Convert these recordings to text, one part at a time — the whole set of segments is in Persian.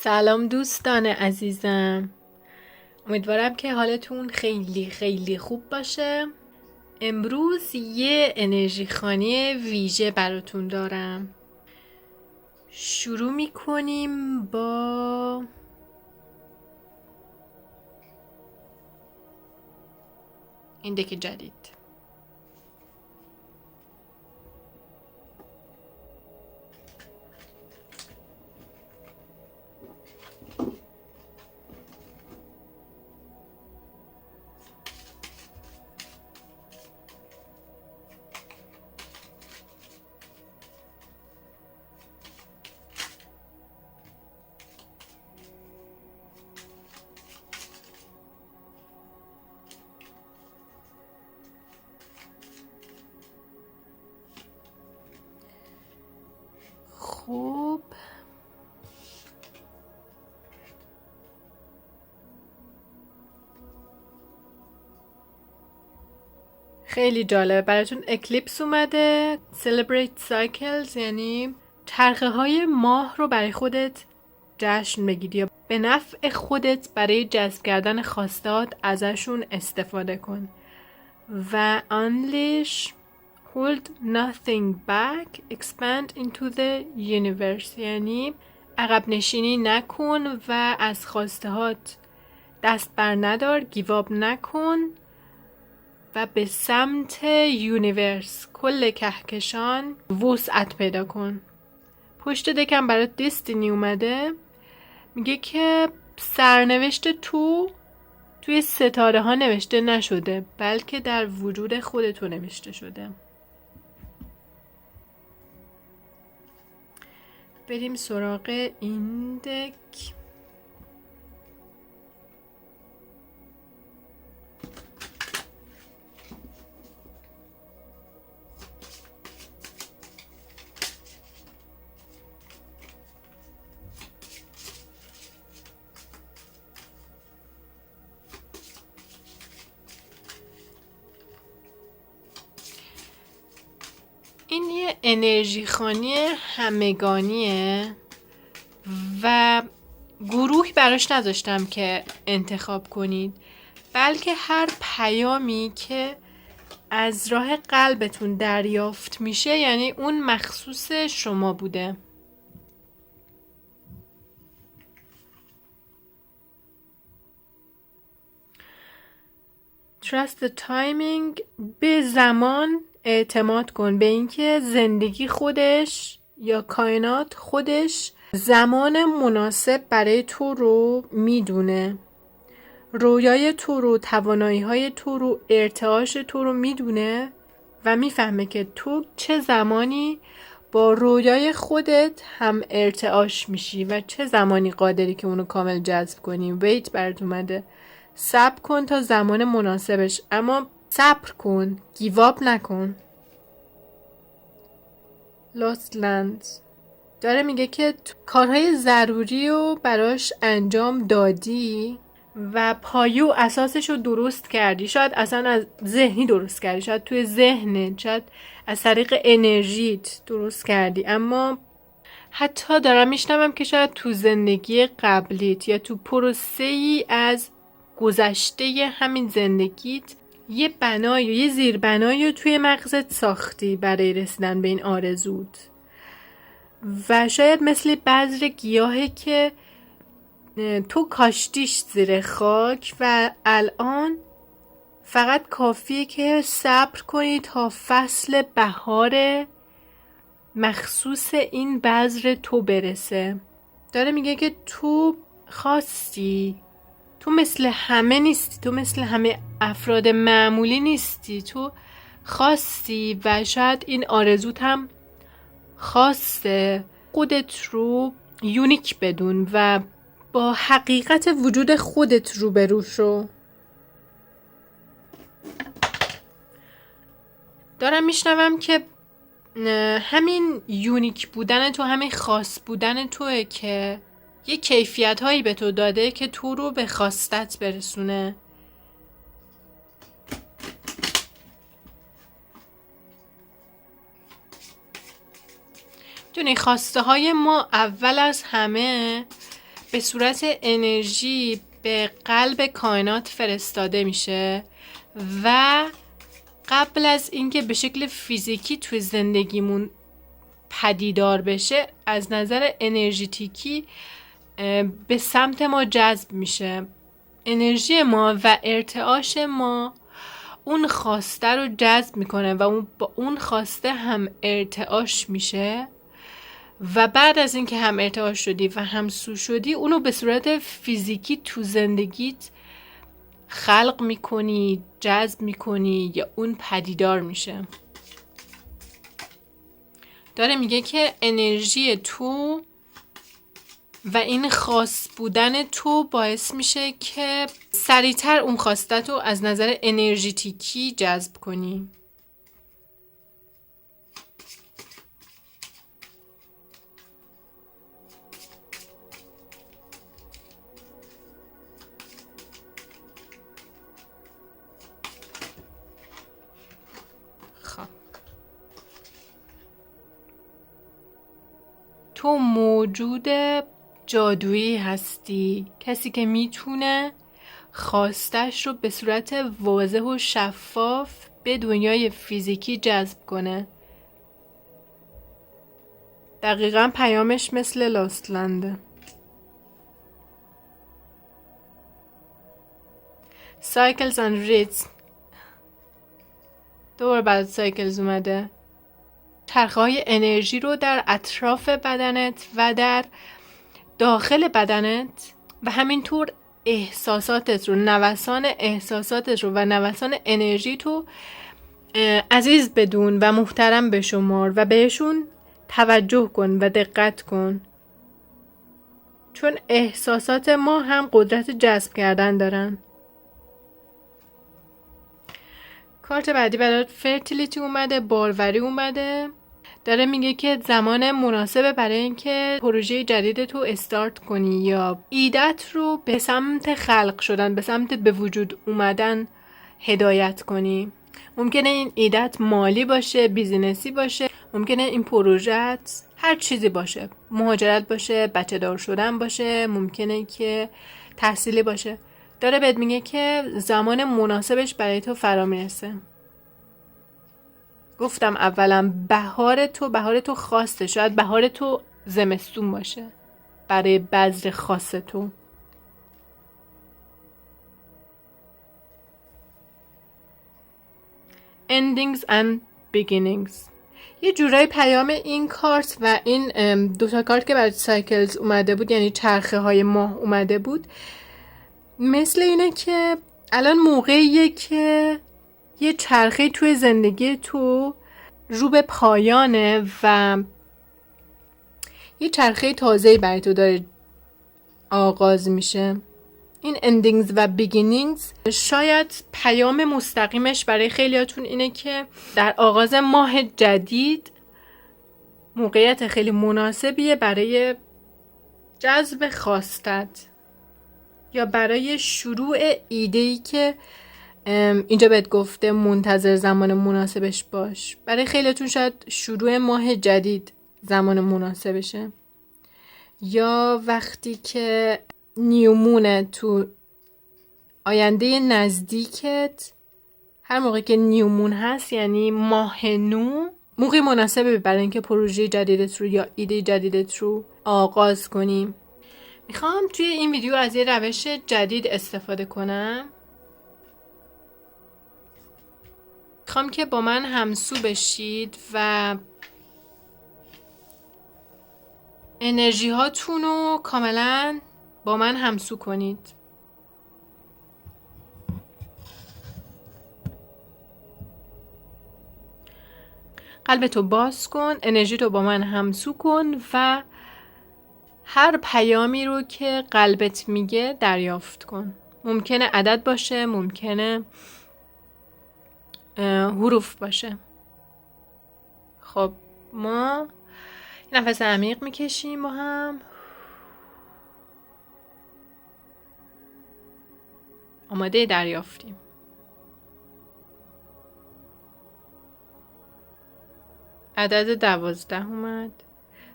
سلام دوستان عزیزم، امیدوارم که حالتون خیلی خیلی خوب باشه. امروز یه انرژی خانی ویژه براتون دارم. شروع میکنیم با این دک جدید. خوب، خیلی جالبه براتون. اکلیپس اومده. Celebrate cycles یعنی چرخه های ماه رو برای خودت جشن بگیری یا به نفع خودت برای جذب کردن خواستهات ازشون استفاده کن. و unleash, hold nothing back, expand into the universe یعنی عقب نشینی نکن و از خواستهات دست بر ندار، گیواب نکن و به سمت یونیورس، کل کهکشان وسعت پیدا کن. پشت دکم برات دستینی اومده، میگه که سرنوشت توی ستاره ها نوشته نشده، بلکه در وجود خودتو نوشته شده. بریم سراغ این دک. این یه انرژی خانی همگانیه و گروهی براش نذاشتم که انتخاب کنید، بلکه هر پیامی که از راه قلبتون دریافت میشه یعنی اون مخصوص شما بوده. Trust the timing، به زمان اعتماد کن، به اینکه زندگی خودش یا کائنات خودش زمان مناسب برای تو رو میدونه، رویای تو رو، توانایی های تو رو، ارتعاش تو رو میدونه و میفهمه که تو چه زمانی با رویای خودت هم ارتعاش میشی و چه زمانی قادری که اونو کامل جذب کنی. ویت برات اومده، صبر کن تا زمان مناسبش، اما صبر کن، گیواب نکن. Lost Lands داره میگه که کارهای ضروری رو براش انجام دادی و پایه و اساسش رو درست کردی. شاید اصلا از ذهنی درست کردی، شاید توی ذهنت، شاید از طریق انرژیت درست کردی، اما حتی دارم میشنوم که شاید تو زندگی قبلیت یا تو پروسه‌ای از گذشته همین زندگیت یه بنایی، یه زیربنایی رو توی مغزت ساختی برای رسیدن به این آرزوت و شاید مثل بذر گیاهی که تو کاشتیش زیر خاک و الان فقط کافیه که صبر کنی تا فصل بهار مخصوص این بذر تو برسه. داره میگه که تو خواستی، تو مثل همه نیستی، تو مثل همه افراد معمولی نیستی، تو خواستی و شاید این آرزوت هم خواسته. خودت رو یونیک بدون و با حقیقت وجود خودت روبرو شو. دارم میشنوم که همین یونیک بودن تو، همین خاص بودن توه که یه کیفیت هایی به تو داده که تو رو به خواستت برسونه. دونی خواسته های ما اول از همه به صورت انرژی به قلب کائنات فرستاده میشه و قبل از اینکه به شکل فیزیکی توی زندگیمون پدیدار بشه از نظر انرژیتیکی به سمت ما جذب میشه. انرژی ما و ارتعاش ما اون خواسته رو جذب میکنه و با اون خواسته هم ارتعاش میشه و بعد از اینکه هم ارتعاش شدی و هم سو شدی اونو به صورت فیزیکی تو زندگیت خلق میکنی، جذب میکنی یا اون پدیدار میشه. داره میگه که انرژی تو و این خاص بودن تو باعث میشه که سریعتر اون خواستت رو از نظر انرژیتیکی جذب کنی. تو موجود جادویی هستی، کسی که میتونه خواستش رو به صورت واضح و شفاف به دنیای فیزیکی جذب کنه. دقیقاً پیامش مثل لاستلنده. سایکلز اند ریتز دوباره بعد سایکلز اومده. چرخه‌های انرژی رو در اطراف بدنت و در داخل بدنت و همینطور احساساتت رو، نوسان احساساتت رو و نوسان انرژی تو عزیز بدون و محترم بشمار و بهشون توجه کن و دقت کن، چون احساسات ما هم قدرت جذب کردن دارن. کارت بعدی برات فرتیلیتی اومده، باروری اومده. داره میگه که زمان مناسبه برای اینکه پروژه جدید تو استارت کنی یا ایدت رو به سمت خلق شدن، به سمت به وجود اومدن هدایت کنی. ممکنه این ایدت مالی باشه، بیزینسی باشه، ممکنه این پروژت هر چیزی باشه، مهاجرت باشه، بچه دار شدن باشه، ممکنه که تحصیلی باشه. داره بهت میگه که زمان مناسبش برای تو فرا میرسه. گفتم اولا بهار تو خاصه، شاید بهار تو زمستون باشه برای بذر خاص تو. endings and beginnings. یه جورای پیام این کارت و این دوتا کارت که برای سایکلز اومده بود، یعنی چرخه های ماه اومده بود، مثل اینه که الان موقعیه که یه چرخه توی زندگی تو رو به پایانه و یه چرخه تازه‌ای برای تو داره آغاز میشه. این endings و beginnings شاید پیام مستقیمش برای خیلیاتون اینه که در آغاز ماه جدید موقعیت خیلی مناسبیه برای جذب خواستت یا برای شروع ایده‌ای که اینجا بهت گفته منتظر زمان مناسبش باش. برای خیلیاتون شاید شروع ماه جدید زمان مناسبشه، یا وقتی که نیومونه تو آینده نزدیکت، هر موقع که نیومون هست یعنی ماه نو، موقع مناسبه برای اینکه پروژه جدیدت رو یا ایده جدیدت رو آغاز کنیم. میخوام توی این ویدیو از یه روش جدید استفاده کنم. میخوام که با من همسو بشید و انرژی هاتون رو کاملا با من همسو کنید. قلبتو باز کن، انرژی رو با من همسو کن و هر پیامی رو که قلبت میگه دریافت کن. ممکنه عدد باشه، ممکنه حروف باشه. خب ما نفس عمیق میکشیم با هم. آماده دریافتیم. عدد 12 اومد.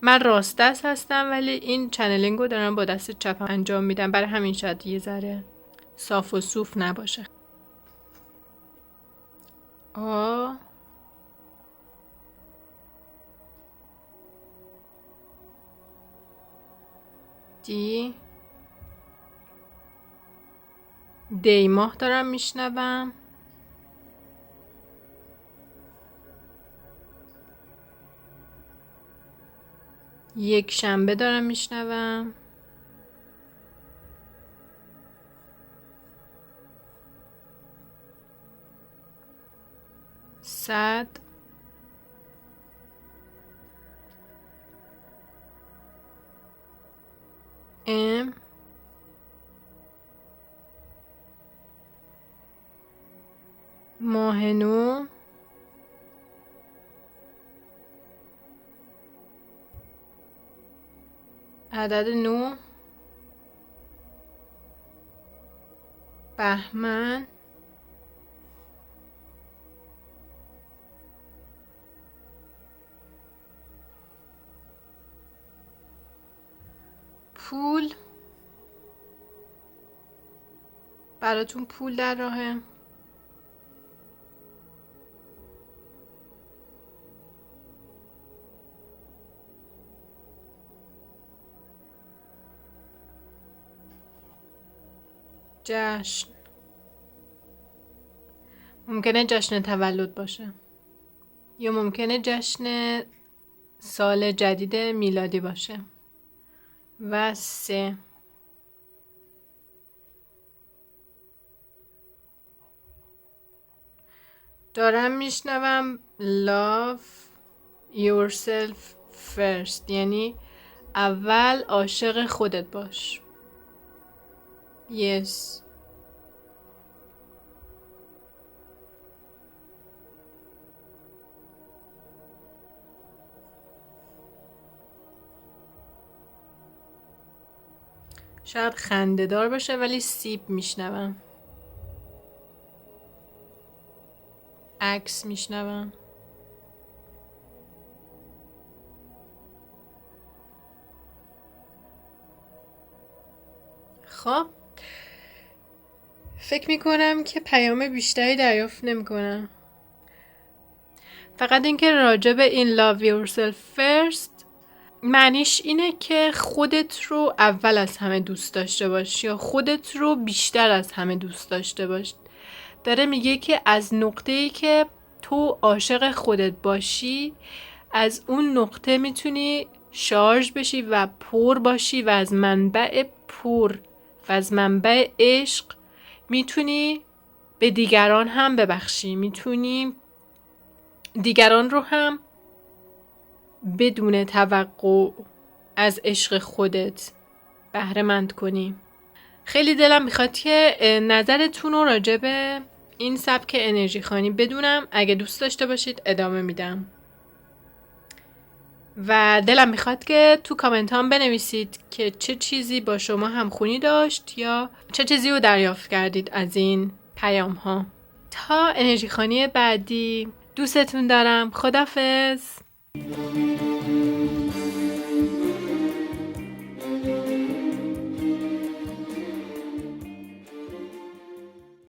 من راست دست هستم ولی این چنلینگ رو دارم با دست چپم انجام میدم، برای همین شاید یه ذره صاف و صوف نباشه. دی ماه دارم میشنوم. یک شنبه دارم میشنوم. صد ماه نو عدد 9 بهمن پول براتون پول در راهه. جشن ممکنه جشن تولد باشه یا ممکنه جشن سال جدید میلادی باشه. و 3 دارم میشنوم love yourself first، یعنی اول عاشق خودت باش. yes. شاید خنده دار باشه ولی سیب میشنوم. عکس میشنوم. خب فکر میکنم که پیام بیشتری دریافت نمیکنم. فقط اینکه راجع به این love yourself first معنیش اینه که خودت رو اول از همه دوست داشته باش یا خودت رو بیشتر از همه دوست داشته باش. داره میگه که از نقطه‌ای که تو عاشق خودت باشی، از اون نقطه میتونی شارژ بشی و پر باشی و از منبع پر و از منبع عشق میتونی به دیگران هم ببخشی، میتونی دیگران رو هم بدون توقع از عشق خودت بهره مند کنی. خیلی دلم میخواد که نظرتون رو راجع به این سبک انرژی خوانی بدونم. اگه دوست داشته باشید ادامه میدم و دلم میخواد که تو کامنت هم بنویسید که چه چیزی با شما همخونی داشت یا چه چیزی رو دریافت کردید از این پیام ها. تا انرژی خوانی بعدی دوستتون دارم. خداحافظ.